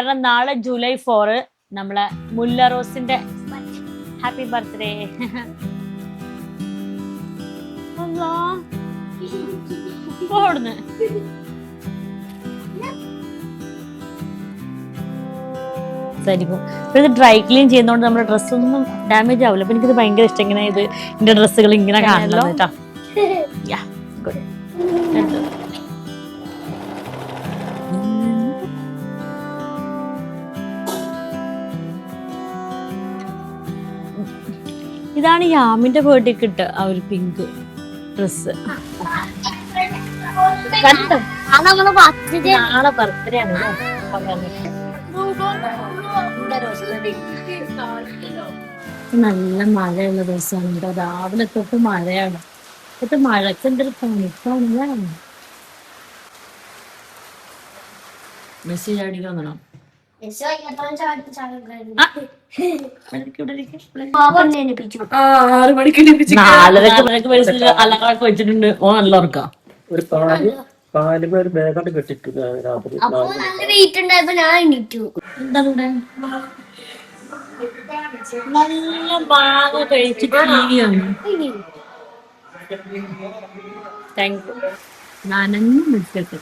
കാരണം നാളെ ജൂലൈ 4 നമ്മളെ മുല്ല റോസിന്റെ ഹാപ്പി ബർത്ത്ഡേ. ഓടുന്നു ഇത് ഡ്രൈ ക്ലീൻ ചെയ്യുന്നതുകൊണ്ട് നമ്മുടെ ഡ്രസ്സൊന്നും ഡാമേജ് ആവില്ല. അപ്പൊ എനിക്കിത് ഭയങ്കര ഇഷ്ടം ഇങ്ങനെ ഇത് എന്റെ ഡ്രസ്സുകൾ ഇങ്ങനെ കാണല്ലോ കേട്ടോ. ഇതാണ് യാമിന്റെ ബർത്ത്ഡേക്ക് ഇട്ട ആ ഒരു പിങ്ക് ഡ്രസ്. നാളെ ബർത്ത്ഡേ ആണ്. നല്ല മഴയുള്ള ദിവസമാണ് കേട്ടോ. രാവിലെ തൊട്ട് മഴയാണ്. ഇപ്പൊ മഴക്ക് എന്തൊരു തണുപ്പാണ്. മെസ്സേജ് അടിക്കാന്നോ? അലങ്ങളൊക്കെ വെച്ചിട്ടുണ്ട്. ഓ നല്ല ഉറക്കാം. നല്ല മാങ്ങ കഴിച്ച് ടിവിയാണ്. Thank you. നനഞ്ഞു നിൽക്കട്ടെ.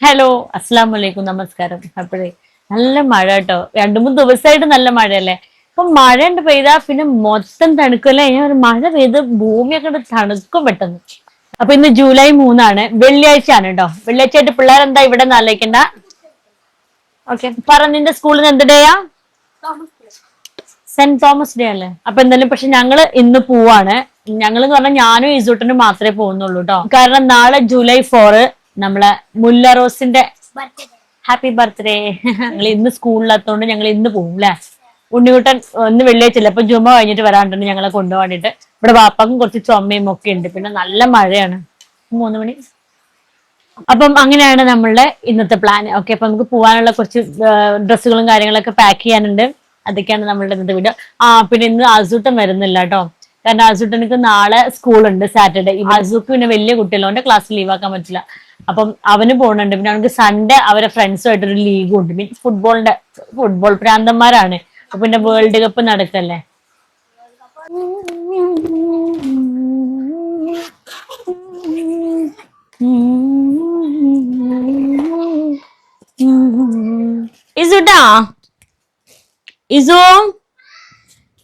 ഹലോ, അസ്സലാമു അലൈക്കും, നമസ്കാരം. അപ്പോഴേ നല്ല മഴ കേട്ടോ. 2-3 ദിവസമായിട്ട് നല്ല മഴയല്ലേ. അപ്പൊ മഴ ഉണ്ട് പെയ്താ പിന്നെ മൊത്തം തണുക്കല്ലേ. ഒരു മഴ പെയ്ത് ഭൂമിയൊക്കെ തണുക്കും പെട്ടെന്ന്. അപ്പൊ ഇന്ന് ജൂലൈ 3 വെള്ളിയാഴ്ച ആണ് കേട്ടോ. വെള്ളിയാഴ്ച ആയിട്ട് പിള്ളേരെന്താ ഇവിടെ ആലോചിക്കണ്ട. ഓക്കെ, പറ നിന്റെ സ്കൂളിൽ നിന്ന് എന്ത് ഡേയാ? സെന്റ് തോമസ് ഡേ അല്ലേ? അപ്പൊ എന്തായാലും പക്ഷെ ഞങ്ങള് ഇന്ന് പോവാണ്. ഞങ്ങളെന്ന് പറഞ്ഞാൽ ഞാനും ഇസൂട്ടനും മാത്രമേ പോകുന്നുള്ളൂ കേട്ടോ. കാരണം നാളെ ജൂലൈ 4 നമ്മളെ മുല്ല റോസിന്റെ ഹാപ്പി ബർത്ത്ഡേ. ഞങ്ങൾ ഇന്ന് സ്കൂളിലെത്തോണ്ട് ഞങ്ങൾ ഇന്ന് പോകും അല്ലെ. ഉണ്ണിക്കുട്ടൻ ഇന്ന് വെള്ളിയാഴ്ച അപ്പൊ ജുമ കഴിഞ്ഞിട്ട് വരാണ്ടുണ്ട് ഞങ്ങളെ കൊണ്ടുപോകാൻ വേണ്ടിട്ട്. ഇവിടെ വാപ്പാക്കും കുറച്ച് ചുമയും ഒക്കെ ഉണ്ട്. പിന്നെ നല്ല മഴയാണ്. 3 മണി. അപ്പം അങ്ങനെയാണ് നമ്മളുടെ ഇന്നത്തെ പ്ലാൻ. ഓക്കെ, അപ്പൊ നമുക്ക് പോകാനുള്ള കുറച്ച് ഡ്രസ്സുകളും കാര്യങ്ങളൊക്കെ പാക്ക് ചെയ്യാനുണ്ട്. അതൊക്കെയാണ് നമ്മളുടെ ഇന്നത്തെ വീഡിയോ. പിന്നെ ഇന്ന് അസൂട്ടൻ വരുന്നില്ല കേട്ടോ. കാരണം അസൂട്ടനക്ക് നാളെ സ്കൂളുണ്ട്, സാറ്റർഡേ. അസൂക്ക് പിന്നെ വലിയ കുട്ടിയല്ലോ, അവന്റെ ക്ലാസ് ലീവാക്കാൻ പറ്റില്ല. അപ്പം അവന് പോകുന്നുണ്ട്. പിന്നെ അവർക്ക് സൺഡേ അവരെ ഫ്രണ്ട്സുമായിട്ടൊരു ലീഗും ഉണ്ട്. മീൻസ് ഫുട്ബോൾ പ്രാന്തന്മാരാണ്. അപ്പൊ പിന്നെ വേൾഡ് കപ്പ് നടക്കല്ലേ. ഇസുട്ടാ, ഇസു,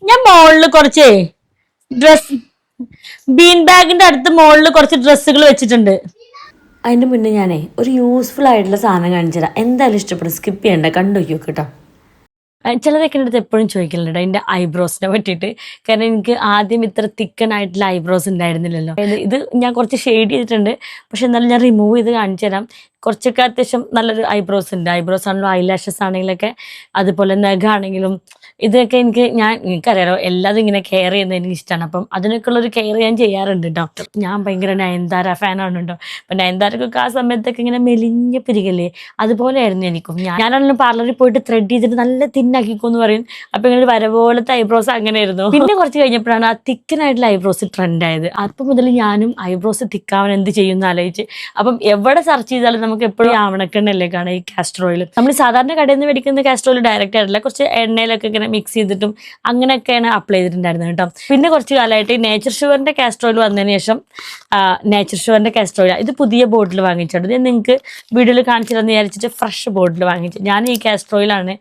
ഞാൻ മോളില് കുറച്ച് ബീൻ ബാഗിന്റെ അടുത്ത് മോളില് കുറച്ച് ഡ്രസ്സുകൾ വെച്ചിട്ടുണ്ട്. അതിന്റെ മുന്നേ ഞാനേ ഒരു യൂസ്ഫുൾ ആയിട്ടുള്ള സാധനം കാണിച്ചുതരാം. എന്തായാലും ഇഷ്ടപ്പെടും, സ്കിപ്പ് ചെയ്യണ്ട, കണ്ടുനോക്കി കേട്ടോ. ചിലതൊക്കെ എൻ്റെ അടുത്ത് എപ്പോഴും ചോദിക്കലുണ്ട് അതിൻ്റെ ഐബ്രോസിനെ പറ്റിയിട്ട്. കാരണം എനിക്ക് ആദ്യം ഇത്ര തിക്കനായിട്ടുള്ള ഐബ്രോസ് ഉണ്ടായിരുന്നില്ലല്ലോ. ഇത് ഞാൻ കുറച്ച് ഷെയ്ഡ് ചെയ്തിട്ടുണ്ട്. പക്ഷെ എന്നാലും ഞാൻ റിമൂവ് ചെയ്ത് കാണിച്ചു തരാം. കുറച്ചൊക്കെ അത്യാവശ്യം നല്ലൊരു ഐബ്രോസ് ഉണ്ട്. ഐബ്രോസ് ആണെങ്കിലും ഐലാഷസ് ആണെങ്കിലൊക്കെ, അതുപോലെ നഖാണെങ്കിലും ഇതൊക്കെ എനിക്കറിയാലോ എല്ലാതും ഇങ്ങനെ കെയർ ചെയ്യുന്നത് എനിക്ക് ഇഷ്ടമാണ്. അപ്പം അതിനൊക്കെയുള്ളൊരു കെയർ ഞാൻ ചെയ്യാറുണ്ട് കേട്ടോ. ഞാൻ ഭയങ്കര നയൻതാര ഫാനാണ് കേട്ടോ. അപ്പം നയൻതാരക്കൊക്കെ ആ സമയത്തൊക്കെ ഇങ്ങനെ മെലിഞ്ഞ പിരികല്ലേ, അതുപോലെയായിരുന്നു എനിക്കും. ഞാനാണെങ്കിലും പാർലറിൽ പോയിട്ട് ത്രെഡ് ചെയ്തിട്ട് നല്ല തിന്നാക്കിക്കോന്ന് പറയും. അപ്പം ഇങ്ങനെ വരപോലത്തെ ഐബ്രോസ് അങ്ങനെയായിരുന്നു. പിന്നെ കുറച്ച് കഴിഞ്ഞപ്പോഴാണ് ആ തിക്കനായിട്ടുള്ള ഐബ്രോസ് ട്രെൻഡായത്. അപ്പം മുതൽ ഞാനും ഐബ്രോസ് തിക്കാവാൻ എന്ത് ചെയ്യുമെന്ന് ആലോചിച്ച്. അപ്പം എവിടെ സെർച്ച് ചെയ്താലും നമുക്ക് എപ്പോഴും ആവണക്കെണ്ണല്ലേ കാണാം, ഈ കാസ്റ്റർ ഓയിൽ. നമ്മൾ സാധാരണ കടയിൽ നിന്ന് മേടിക്കുന്ന കാസ്റ്റർ ഓയിൽ ഡയറക്റ്റ് ആയിട്ടില്ല, കുറച്ച് എണ്ണയിലൊക്കെ ഇങ്ങനെ മിക്സ് ചെയ്തിട്ടും അങ്ങനെയൊക്കെയാണ് അപ്ലൈ ചെയ്തിട്ടുണ്ടായിരുന്നത് കേട്ടോ. പിന്നെ കുറച്ച് കാലമായിട്ട് നേച്ചർ ഷുവറിന്റെ കാസ്റ്റർ ഓയിൽ വന്നതിന് ശേഷം നേച്ചർ ഷുവറിന്റെ കാസ്റ്റർ ഓയിൽ ഇത് പുതിയ ബോട്ടിൽ വാങ്ങിച്ചിട്ടുണ്ട്. ഞാൻ നിങ്ങൾക്ക് വീഡിയോയിൽ കാണിച്ചില്ലെന്ന് വിചാരിച്ചിട്ട് ഫ്രഷ് ബോട്ടിൽ വാങ്ങിച്ചു. ഞാൻ ഈ കാസ്റ്റർ ഓയിലാണ്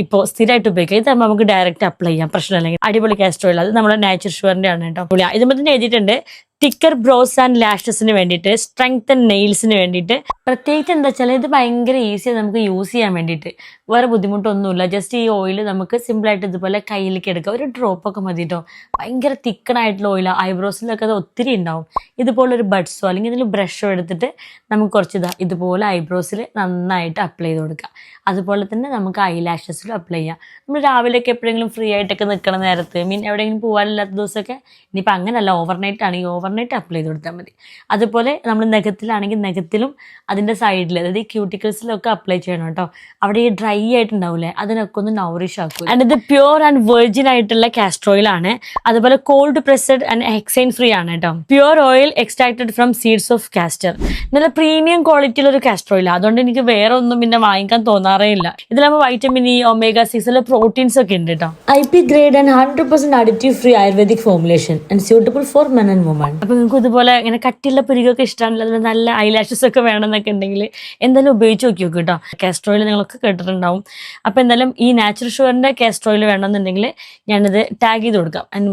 ഇപ്പോൾ സ്ഥിരമായിട്ട് ഉപയോഗിക്കുക. ഇതാകുമ്പോൾ നമുക്ക് ഡയറക്റ്റ് അപ്ലൈ ചെയ്യാം, പ്രശ്നമില്ലെങ്കിൽ. അടിപൊളി കാസ്റ്റർ ഓയിൽ, അത് നമ്മുടെ നേച്ചർ ഷുവറിന്റെ ആണ് കേട്ടോ. ഇതുമ്പോൾ തന്നെ എഴുതിയിട്ടുണ്ട് തിക്കർ ബ്രോസ് ആൻഡ് ലാഷസിന് വേണ്ടിയിട്ട്, സ്ട്രെങ്തൻ നെയിൽസിന് വേണ്ടിയിട്ട്. പ്രത്യേകിച്ച് എന്താ വെച്ചാൽ ഇത് ഭയങ്കര ഈസിയാണ് നമുക്ക് യൂസ് ചെയ്യാൻ വേണ്ടിയിട്ട്. വേറെ ബുദ്ധിമുട്ടൊന്നുമില്ല. ജസ്റ്റ് ഈ ഓയിൽ നമുക്ക് സിമ്പിളായിട്ട് ഇതുപോലെ കയ്യിലേക്ക് എടുക്കാം. ഒരു ഡ്രോപ്പൊക്കെ മതി കേട്ടോ. ഭയങ്കര തിക്കണായിട്ടുള്ള ഓയിലാണ്. ഐബ്രോസിലൊക്കെ അത് ഒത്തിരി ഉണ്ടാവും. ഇതുപോലൊരു ബഡ്സോ അല്ലെങ്കിൽ ഇതിൽ ബ്രഷോ എടുത്തിട്ട് നമുക്ക് കുറച്ച് ഇതുപോലെ ഐബ്രോസിൽ നന്നായിട്ട് അപ്ലൈ ചെയ്ത് കൊടുക്കാം. അതുപോലെ തന്നെ നമുക്ക് ഐലാഷസിലും അപ്ലൈ ചെയ്യാം. നമ്മൾ രാവിലെയൊക്കെ എപ്പോഴെങ്കിലും ഫ്രീ ആയിട്ടൊക്കെ നിൽക്കണ നേരത്ത്, എവിടെയെങ്കിലും പോകാനില്ലാത്ത ദിവസമൊക്കെ, ഇനിയിപ്പോൾ അങ്ങനെയല്ല, ഓവർനൈറ്റ് ആണ്. ഈ പറഞ്ഞിട്ട് അപ്ലൈ ചെയ്ത് കൊടുത്താൽ മതി. അതുപോലെ നമ്മൾ നഖത്തിലാണെങ്കിൽ നഖത്തിലും അതിൻ്റെ സൈഡിൽ, അതായത് ഈ ക്യൂട്ടിക്കിൾസിലൊക്കെ അപ്ലൈ ചെയ്യണം കേട്ടോ. അവിടെ ഈ ഡ്രൈ ആയിട്ടുണ്ടാവില്ലേ, അതിനൊക്കെ ഒന്ന് നൗറിഷ് ആക്കും. ആൻഡ് ഇത് പ്യൂർ ആൻഡ് വെർജിൻ ആയിട്ടുള്ള കാസ്റ്റർ ഓയിൽ ആണ്. അതുപോലെ cold pressed and hexane free ആണ് കേട്ടോ. Pure oil extracted from seeds of castor. നല്ല പ്രീമിയം ക്വാളിറ്റിയുള്ള ഒരു കാസ്റ്റർ ഓയിൽ. അതുകൊണ്ട് എനിക്ക് വേറെ ഒന്നും പിന്നെ വാങ്ങിക്കാൻ തോന്നാറേ ഇല്ല. ഇതിലാകുമ്പോൾ വൈറ്റമിൻ ഇ, ഒമേഗ 6 പ്രോട്ടീൻസ് ഒക്കെ ഉണ്ട് കേട്ടോ. IP grade and 100% additive free Ayurvedic formulation and suitable for men and women. അപ്പൊ നിങ്ങൾക്ക് ഇതുപോലെ ഇങ്ങനെ കട്ടിയുള്ള പുരികൊക്കെ ഇഷ്ടമാണല്ലോ, അതുപോലെ നല്ല ഐലാഷസ് ഒക്കെ വേണമെന്നൊക്കെ ഉണ്ടെങ്കിൽ എന്തായാലും ഉപയോഗിച്ച് നോക്കി നോക്കും കേട്ടോ. കാസ്റ്റർ ഓയിൽ നിങ്ങളൊക്കെ കേട്ടിട്ടുണ്ടാവും. അപ്പൊ എന്തായാലും ഈ നാച്ചുറൽ ഷുഗറിന്റെ കാസ്റ്റർ ഓയിൽ വേണമെന്നുണ്ടെങ്കിൽ ഞാനിത് ടാഗ് ചെയ്ത് കൊടുക്കാം. ആൻഡ്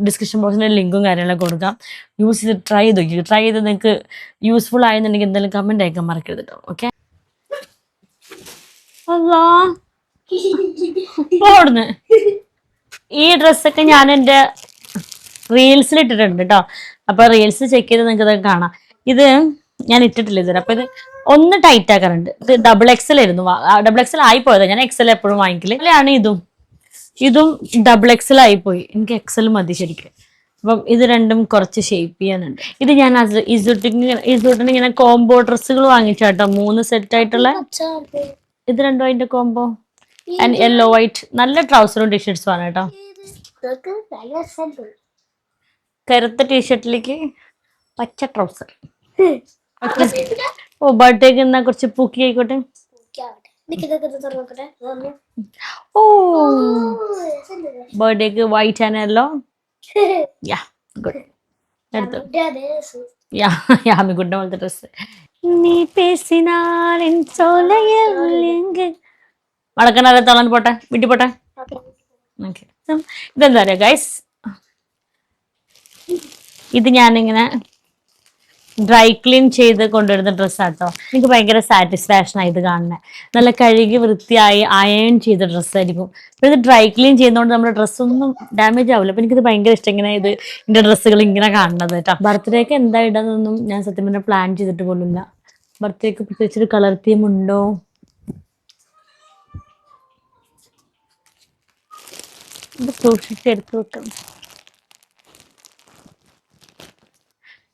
ഡിസ്ക്രിപ്ഷൻ ബോക്സിന്റെ ലിങ്കും കാര്യങ്ങളൊക്കെ കൊടുക്കാം. യൂസ് ചെയ്ത് ട്രൈ ചെയ്ത് നോക്കി. ട്രൈ ചെയ്ത് നിങ്ങൾക്ക് യൂസ്ഫുൾ ആയെന്നുണ്ടെങ്കിൽ എന്തായാലും കമന്റ് അയക്കാൻ മറക്കരുത് കേട്ടോ. ഓക്കെ, ഓടുന്ന് ഈ ഡ്രസ്സൊക്കെ ഞാൻ എൻ്റെ റീൽസിൽ ഇട്ടിട്ടുണ്ട് കേട്ടോ. അപ്പൊ റീൽസ് ചെക്ക് ചെയ്ത് നിങ്ങൾക്ക് ഇതൊക്കെ കാണാം. ഇത് ഞാൻ ഇട്ടിട്ടില്ല ഇതുവരെ. അപ്പൊ ഇത് ഒന്ന് ടൈറ്റ് ആക്കാറുണ്ട്. ഇത് XXL ആയിരുന്നു. XXL ആയി പോയതാ. ഞാൻ XL എപ്പോഴും വാങ്ങിക്കില്ല. ഇതിലാണ് ഇതും XXL ആയി പോയി. എനിക്ക് XL മതി ശരിക്കും. അപ്പം ഇത് രണ്ടും കുറച്ച് ഷേപ്പ് ചെയ്യാനുണ്ട്. ഇത് ഞാൻ ഇസൂട്ടിന് ഇങ്ങനെ കോംബോ ഡ്രസ്സുകൾ വാങ്ങിച്ചാട്ടോ, 3 സെറ്റ് ആയിട്ടുള്ള. ഇത് രണ്ടും അതിന്റെ കോംബോ. ആൻഡ് യെല്ലോ വൈറ്റ് നല്ല ട്രൗസറും ടീഷർട്സും ആണ് കേട്ടോ. കറുത്ത ടീഷർട്ടിലേക്ക് പച്ച ട്രൗസർ. ഓ, ബർത്ത്ഡേക്ക് എന്നാ കുറച്ച് പൂക്കി ആയിക്കോട്ടെ. ഓ, ബർത്ത്ഡേക്ക് white and yellow. Ya good. യാമിക്കുട്ടിന്റെ പോലത്തെ ഡ്രസ്. നീ പേസിനാലിൻ സോലയെങ്കിൽ വടക്കനാല തളൻ പോട്ടെ, വീട്ടിൽ പോട്ടെ. ഇതെന്താ പറയാ ഗൈസ്, ഇത് ഞാനിങ്ങനെ ഡ്രൈ ക്ലീൻ ചെയ്ത് കൊണ്ടുവരുന്ന ഡ്രസ്സാട്ടോ. എനിക്ക് ഭയങ്കര സാറ്റിസ്ഫാക്ഷൻ ആയി ഇത് കാണുന്നത്. നല്ല കഴുകി വൃത്തിയായി അയൺ ചെയ്ത ഡ്രസ്സായിരിക്കും. അപ്പൊ ഇത് ഡ്രൈ ക്ലീൻ ചെയ്യുന്നതുകൊണ്ട് നമ്മുടെ ഡ്രസ്സൊന്നും ഡാമേജ് ആവില്ല. അപ്പൊ എനിക്കിത് ഭയങ്കര ഇഷ്ടം ഇങ്ങനെ ഇതിന്റെ ഡ്രസ്സുകൾ ഇങ്ങനെ കാണുന്നത് കേട്ടോ. ബർത്ത്ഡേക്ക് എന്താ ഇടാന്നൊന്നും ഞാൻ സത്യം പറഞ്ഞാൽ പ്ലാൻ ചെയ്തിട്ട് പോലുമില്ല. ബർത്ത്ഡേക്ക് പ്രത്യേകിച്ചൊരു കളർ തീം ഉണ്ടോ? ഇത് സൂക്ഷിച്ചെടുത്ത് വെക്കണം.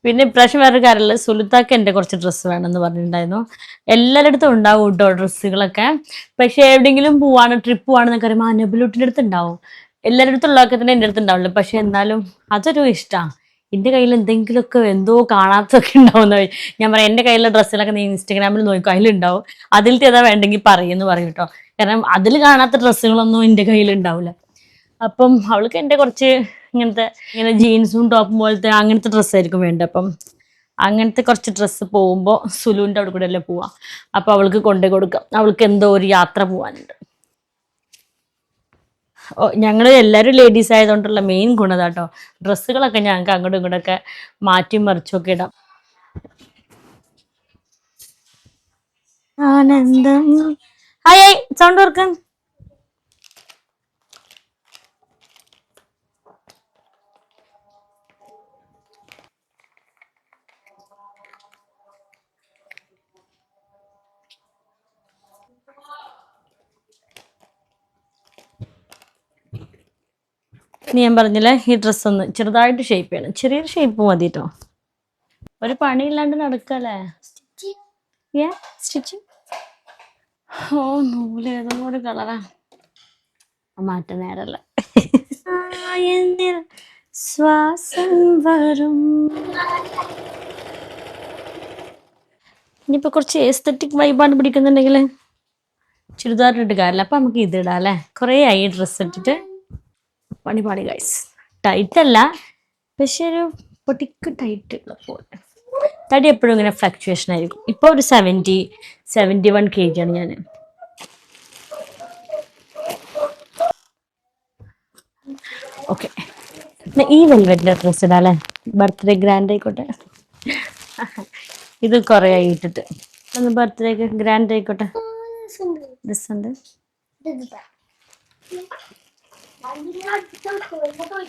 പിന്നെ ഇപ്രാവശ്യം വേറൊരു കാര്യമില്ല, സുലുത്താക്ക് എൻ്റെ കുറച്ച് ഡ്രസ്സ് വേണമെന്ന് പറഞ്ഞിട്ടുണ്ടായിരുന്നു. എല്ലാവരുടെ ഉണ്ടാവും കേട്ടോ ഡ്രസ്സുകളൊക്കെ. പക്ഷെ എവിടെയെങ്കിലും ട്രിപ്പ് പോവാണെന്നൊക്കെ പറയുമ്പോൾ അനബിലൂട്ടിൻ്റെ അടുത്ത് ഉണ്ടാവും. എല്ലാവരുടെ അടുത്തുള്ളതൊക്കെ തന്നെ എൻ്റെ അടുത്ത് ഉണ്ടാവില്ല. പക്ഷെ എന്നാലും അതൊരു ഇഷ്ടമാണ്. എൻ്റെ കയ്യിൽ എന്തെങ്കിലുമൊക്കെ എന്തോ കാണാത്തൊക്കെ ഉണ്ടാവുന്ന ഞാൻ പറയാം. എൻ്റെ കയ്യിലുള്ള ഡ്രസ്സുകളൊക്കെ നീ ഇൻസ്റ്റാഗ്രാമിൽ നോക്കും, അതിലുണ്ടാവും. അതിലത്തെ ഏതാ വേണ്ടെങ്കിൽ പറയുമെന്ന് പറയും കേട്ടോ. കാരണം അതിൽ കാണാത്ത ഡ്രസ്സുകളൊന്നും എൻ്റെ കയ്യിലുണ്ടാവില്ല. അപ്പം അവൾക്ക് എൻ്റെ കുറച്ച് ഇങ്ങനെ ജീൻസും ടോപ്പും പോലത്തെ അങ്ങനത്തെ ഡ്രസ്സായിരിക്കും വേണ്ടത്. അപ്പം അങ്ങനത്തെ കുറച്ച് ഡ്രസ്സ് പോകുമ്പോൾ സുലുവിൻ്റെ അവിടെ കൂടെ അല്ലേ പോവാം. അപ്പോൾ അവൾക്ക് കൊണ്ടുപോയി കൊടുക്കാം. അവൾക്ക് എന്തോ ഒരു യാത്ര പോകാനുണ്ട്. ഞങ്ങൾ എല്ലാവരും ലേഡീസ് ആയതുകൊണ്ടുള്ള മെയിൻ ഗുണതാട്ടോ. ഡ്രസ്സുകളൊക്കെ ഞങ്ങൾക്ക് അങ്ങോട്ടും ഇങ്ങോട്ടൊക്കെ മാറ്റി മറിച്ചൊക്കെ ഇടാം. ആനന്ദം. ഹായ് സൗണ്ട് ഓർക്കാൻ. ഞാൻ പറഞ്ഞില്ലേ, ഈ ഡ്രസ്സ് ഒന്ന് ചെറുതായിട്ട് ഷേപ്പ് ചെയ്യണം. ചെറിയൊരു ഷേപ്പ് മതി കേട്ടോ. ഒരു പണിയില്ലാണ്ട് നടക്കല്ലേ. സ്റ്റിച്ചിങ്. ഓ, നൂല് ഏതോ ഒരു കളറാ. മാറ്റ നേരല്ല. ശ്വാസം വരും. ഇനിയിപ്പോ കുറച്ച് എസ്തെറ്റിക് വൈബാണ് പിടിക്കുന്നുണ്ടെങ്കിൽ ചുരിദാറിട്ട് കാര്യമില്ല. അപ്പൊ നമുക്ക് ഇത് ഇടാം അല്ലേ. കുറേ ആയി ഡ്രസ്സ് ഇട്ടിട്ട്. പണി ഗൈസ്. ടൈറ്റ് അല്ല, പക്ഷെ ഒരു പൊട്ടിക്ക് ടൈറ്റ് ഉള്ള പോലെ. തടി എപ്പോഴും ഇങ്ങനെ ഫ്ലക്ച്വേഷൻ ആയിരിക്കും. ഇപ്പൊ ഒരു 71 kg ആണ് ഞാൻ. ഓക്കെ, ഈ വെൽവെറ്റിന്റെ ഡ്രസ് ഇടാം അല്ലേ. ബർത്ത്ഡേ ഗ്രാൻഡ് ആയിക്കോട്ടെ. ഇത് കുറെ ആയി ഇട്ടിട്ട്. ഒന്ന് ബർത്ത്ഡേക്ക് ഗ്രാൻഡ് ആയിക്കോട്ടെ. ഡ്രസ് ഉണ്ട്.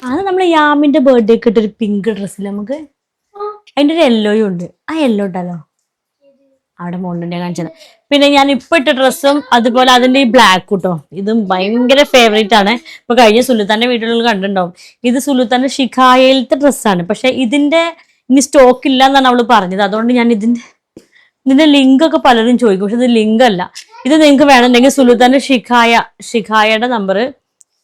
അത് നമ്മള് യാമിന്റെ ബർത്ത്ഡേക്ക് ഇട്ടൊരു പിങ്ക് ഡ്രസ്സിൽ നമുക്ക് അതിന്റെ ഒരു യെല്ലോയും ഉണ്ട്. ആ യെല്ലോ ഇട്ടാലോ? അവിടെ മോളിന്റെ കാണിച്ചത്. പിന്നെ ഞാൻ ഇപ്പൊ ഇട്ട ഡ്രസ്സും അതുപോലെ അതിന്റെ ഈ ബ്ലാക്ക് കേട്ടോ, ഇതും ഭയങ്കര ഫേവറേറ്റ് ആണ്. ഇപ്പൊ കഴിഞ്ഞ സുലുത്താന്റെ വീട്ടിലുള്ള കണ്ടിട്ടുണ്ടാവും. ഇത് സുലുത്താന്റെ ഷിഖായയിലത്തെ ഡ്രസ്സാണ്. പക്ഷെ ഇതിന്റെ ഇനി സ്റ്റോക്ക് ഇല്ല എന്നാണ് അവള് പറഞ്ഞത്. അതുകൊണ്ട് ഞാൻ ഇതിന്റെ ലിങ്ക് ഒക്കെ പലരും ചോദിക്കും, പക്ഷെ ഇത് ലിങ്ക് അല്ല. ഇത് നിങ്ങൾക്ക് വേണമെന്നുണ്ടെങ്കിൽ സുലുത്താന്റെ ഷിഖായയുടെ നമ്പർ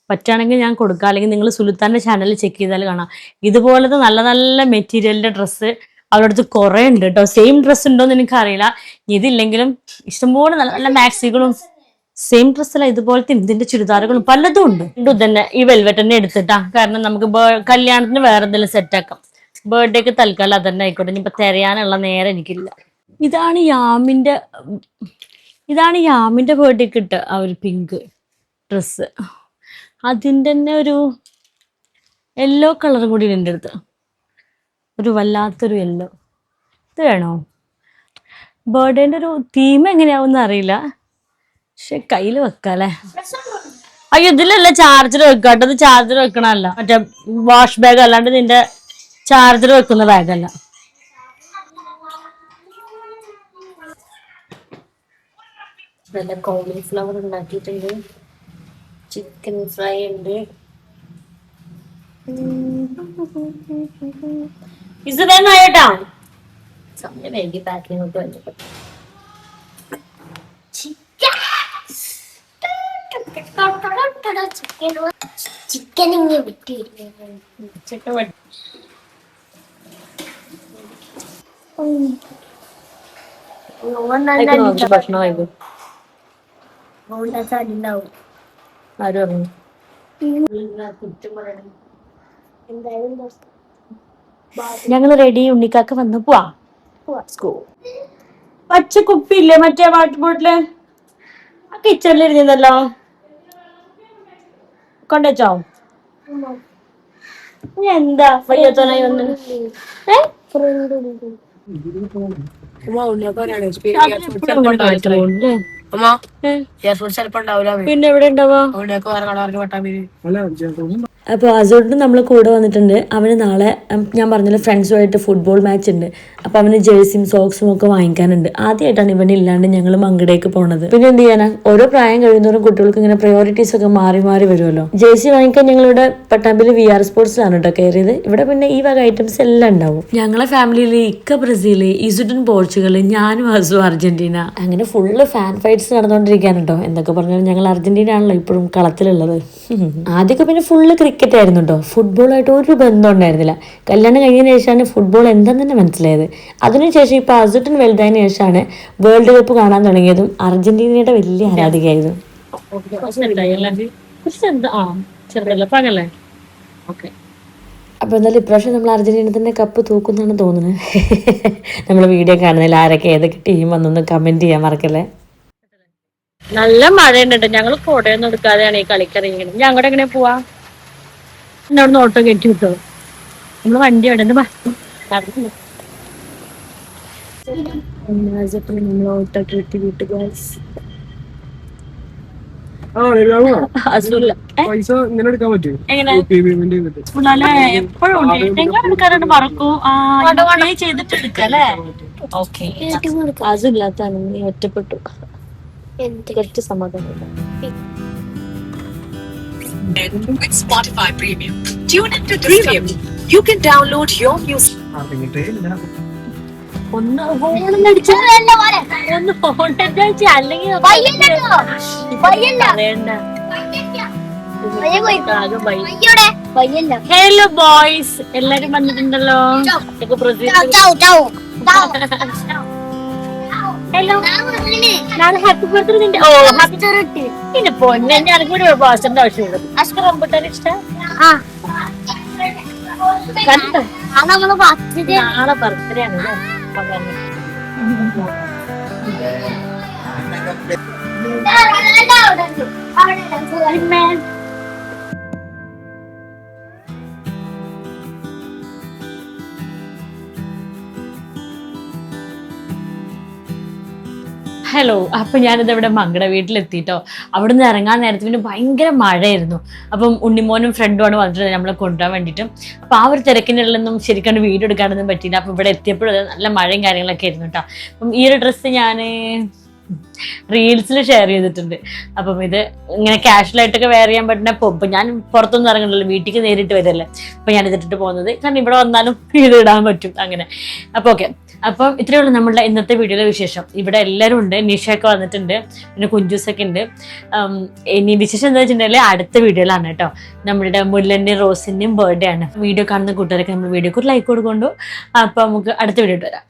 പറ്റുകയാണെങ്കിൽ ഞാൻ കൊടുക്കാം, അല്ലെങ്കിൽ നിങ്ങൾ സുലുത്താന്റെ ചാനൽ ചെക്ക് ചെയ്താൽ കാണാം. ഇതുപോലത്തെ നല്ല നല്ല മെറ്റീരിയലിന്റെ ഡ്രസ്സ് അവരുടെ അടുത്ത് കുറെ ഉണ്ട് കേട്ടോ. സെയിം ഡ്രസ്സ് ഉണ്ടോന്ന് എനിക്കറിയില്ല, ഇതില്ലെങ്കിലും ഇഷ്ടംപോലെ നല്ല നല്ല മാക്സികളും സെയിം ഡ്രസ്സല്ല, ഇതുപോലത്തെ ഇതിന്റെ ചുരിദാറുകളും പലതും ഉണ്ട്. തന്നെ ഈ വെൽവെറ്റ് തന്നെ എടുത്തിട്ടാ, കാരണം നമുക്ക് കല്യാണത്തിന് വേറെ എന്തെങ്കിലും സെറ്റ് ആക്കാം. ബർത്ത്ഡേക്ക് തൽക്കാലം അതന്നെ ആയിക്കോട്ടെ, ഇനിയിപ്പൊ തിരയാനുള്ള നേരം എനിക്കില്ല. ഇതാണ് യാമിന്റെ ബർത്ത്ഡേക്ക് ഇട്ട ആ ഒരു പിങ്ക് ഡ്രസ്സ്. അതിൻ്റെ തന്നെ ഒരു യെല്ലോ കളറും കൂടി എൻ്റെ അടുത്ത്, ഒരു വല്ലാത്തൊരു യെല്ലോ. ഇത് വേണോ? ബർത്ത്ഡേന്റെ ഒരു തീം എങ്ങനെയാവുമെന്ന് അറിയില്ല, പക്ഷെ കയ്യിൽ വെക്കാല്ലേ. അയ്യോ ഇതിലല്ല ചാർജർ വെക്കാട്ടോ, ഇത് ചാർജർ വെക്കണല്ല, മറ്റേ വാഷ് ബാഗ് അല്ലാണ്ട് നിന്റെ ചാർജർ വെക്കുന്ന ബാഗല്ല. നല്ല കോളിഫ്ലവർ ഉണ്ടാക്കിയിട്ടുണ്ട്, ചിക്കൻ ഫ്രൈ ഉണ്ട്. ഇത് വേണോ ഏട്ടാ? സമയം വൈകി പാക്കിംഗ് ഒക്കെ വന്നിട്ട് ചിക്കൻ ഇങ്ങനെ വിട്ടു ഭക്ഷണം വൈകും. ആരും ഞങ്ങള് റെഡി. ഉണ്ണിക്കാക്ക വന്ന് പോവാ. പച്ച കുപ്പിയില്ലേ മറ്റേ വാട്ടർ ബോട്ടില് ആ കിച്ചണിൽ ഇരുന്നല്ലോ, കൊണ്ടുവച്ചോ? എന്താ വയ്യാത്തോനായി വന്ന്? പിന്നെ എവിടെ ഉണ്ടാവാ? അപ്പോൾ അസോട്ട് നമ്മൾ കൂടെ വന്നിട്ടുണ്ട്. അവന് നാളെ ഞാൻ പറഞ്ഞല്ലോ ഫ്രണ്ട്സുമായിട്ട് ഫുട്ബോൾ മാച്ച് ഉണ്ട്. അപ്പോൾ അവന് ജേഴ്സിയും സോക്സും ഒക്കെ വാങ്ങിക്കാനുണ്ട്. ആദ്യമായിട്ടാണ് ഇവന് ഇല്ലാണ്ട് ഞങ്ങൾ മങ്കടേക്ക് പോണത്. പിന്നെ എന്ത് ചെയ്യാനാ, ഓരോ പ്രായം കഴിയുന്നവരും കുട്ടികൾക്ക് ഇങ്ങനെ പ്രയോറിറ്റീസ് ഒക്കെ മാറി മാറി വരുമല്ലോ. ജേഴ്സി വാങ്ങിക്കാൻ ഞങ്ങളിവിടെ പട്ടാമ്പിൽ VR സ്പോർട്സിലാണ് കേട്ടോ കയറിയത്. ഇവിടെ പിന്നെ ഈ വക ഐറ്റംസ് എല്ലാം ഉണ്ടാവും. ഞങ്ങളെ ഫാമിലിയിൽ ഇക്ക ബ്രസീല്, ഇസുഡൻ പോർച്ചുഗൽ, ഞാനും അസു അർജന്റീന, അങ്ങനെ ഫുള്ള് ഫാൻ ഫൈറ്റ്സ് നടന്നുകൊണ്ടിരിക്കുകയാണ് കേട്ടോ. എന്തൊക്കെ പറഞ്ഞാലും ഞങ്ങൾ അർജന്റീന ആണല്ലോ ഇപ്പോഴും കളത്തിലുള്ളത്. ആദ്യമൊക്കെ പിന്നെ ഫുള്ള് ക്രിക്കറ്റ് ആയിരുന്നു കേട്ടോ, ഫുട്ബോളായിട്ട് ഒരു ബന്ധം ഉണ്ടായിരുന്നില്ല. കല്യാണം കഴിഞ്ഞതിന് ശേഷമാണ് ഫുട്ബോൾ എന്താന്ന് തന്നെ മനസ്സിലായത്. അതിനുശേഷം ഇപ്പോൾ അസുട്ടൻ വലുതായതിനു ശേഷമാണ് വേൾഡ് കപ്പ് കാണാൻ തുടങ്ങിയതും അർജന്റീനയുടെ വലിയ ആരാധികയായിരുന്നു. അപ്പോൾ എന്തായാലും ഇപ്രാവശ്യം നമ്മൾ അർജന്റീന തന്നെ കപ്പ് തൂക്കുന്നാണ് തോന്നുന്നത്. നമ്മൾ വീഡിയോ കാണുന്നതിൽ ആരൊക്കെ ഏതൊക്കെ ടീം വന്നൊന്ന് കമന്റ് ചെയ്യാൻ മറക്കല്ലേ. നല്ല മഴയുണ്ട്, ഞങ്ങൾ കുടയൊന്നും എടുക്കാതെയാണ് ഈ കളിക്കറിയുന്നത്. ഞാൻ അങ്ങോട്ട് എങ്ങനെ പോവാ? അവിടെ ഓട്ടോ കയറ്റി വിട്ടോ, നമ്മള് വണ്ടി അവിടെ നമ്മൾ ഓട്ടോ കയറ്റി വിട്ടു. എപ്പോഴും മറക്കൂ ചെയ്തിട്ട് എടുക്കല്ലേ. ഓക്കെ അതില്ലാത്താണ്, നീ ഒറ്റപ്പെട്ടു, കുറച്ച് സമാധാനം. With Spotify Premium. Tune into Premium. You can download your music. ഒന്ന് ഫോണടിച്ച അല്ലെങ്കിൽ ഹലോ ബോയ്സ്, എല്ലാരും വന്നിട്ടുണ്ടല്ലോ. ഹലോ, നാളെ ഹാപ്പി ബർത്ത്ഡേ നിന്റെ. ഓ ഹാപ്പി ബർത്ത്ഡേ. പിന്നെ പൊന്നെ ഞാനും കൂടി വാസന്റെ ആവശ്യമുണ്ട്. അഷ്കർ റംബുട്ടാൻ ഇഷ്ടം കണ്ടോ? നാളെ ബർത്ത്ഡേ ആണ്. ഹലോ, അപ്പൊ ഞാനിത് ഇവിടെ മങ്കട വീട്ടിലെത്തിട്ടോ. അവിടെ നിന്ന് ഇറങ്ങാൻ നേരത്തെ പിന്നെ ഭയങ്കര മഴയായിരുന്നു. അപ്പം ഉണ്ണിമോനും ഫ്രണ്ടുമാണ് വന്നിട്ട് നമ്മളെ കൊണ്ടുപോകാൻ വേണ്ടിയിട്ട്. അപ്പൊ ആ ഒരു തിരക്കിനുള്ളൊന്നും ശരിക്കും വീഡിയോ എടുക്കാനൊന്നും പറ്റിയില്ല. അപ്പൊ ഇവിടെ എത്തിയപ്പോഴും നല്ല മഴയും കാര്യങ്ങളൊക്കെ ആയിരുന്നു കേട്ടോ. അപ്പം ഈ ഒരു ഡ്രസ്സ് ഞാൻ റീൽസിൽ ഷെയർ ചെയ്തിട്ടുണ്ട്. അപ്പം ഇത് ഇങ്ങനെ കാഷ്വൽ ആയിട്ടൊക്കെ വെയർ ചെയ്യാൻ പറ്റുന്ന ഇപ്പം ഞാൻ പുറത്തൊന്നും ഇറങ്ങണ്ടല്ലോ, വീട്ടിലേക്ക് നേരിട്ട് വരല്ലേ, അപ്പം ഞാൻ ഇതിട്ടിട്ട് പോകുന്നത്. കാരണം ഇവിടെ വന്നാലും ഇത് ഇടാൻ പറ്റും അങ്ങനെ. അപ്പോൾ ഓക്കെ, അപ്പം ഇത്രയേ ഉള്ളൂ നമ്മളുടെ ഇന്നത്തെ വീഡിയോയിലെ വിശേഷം. ഇവിടെ എല്ലാവരും ഉണ്ട്, നിഷയൊക്കെ വന്നിട്ടുണ്ട്, പിന്നെ കുഞ്ചൂസൊക്കെ ഉണ്ട്. ഇനി വിശേഷം എന്താ വെച്ചിട്ടുണ്ടെങ്കിൽ അടുത്ത വീഡിയോയിലാണ് കേട്ടോ. നമ്മളുടെ മുല്ലൻ്റെയും റോസിൻ്റെയും ബർത്ത്ഡേ ആണ്. വീഡിയോ കാണുന്ന കൂട്ടുകാരൊക്കെ നമ്മൾ വീഡിയോക്ക് ഒരു ലൈക്ക് കൊടുക്കൊണ്ടു. അപ്പം നമുക്ക് അടുത്ത വീഡിയോ വരാം.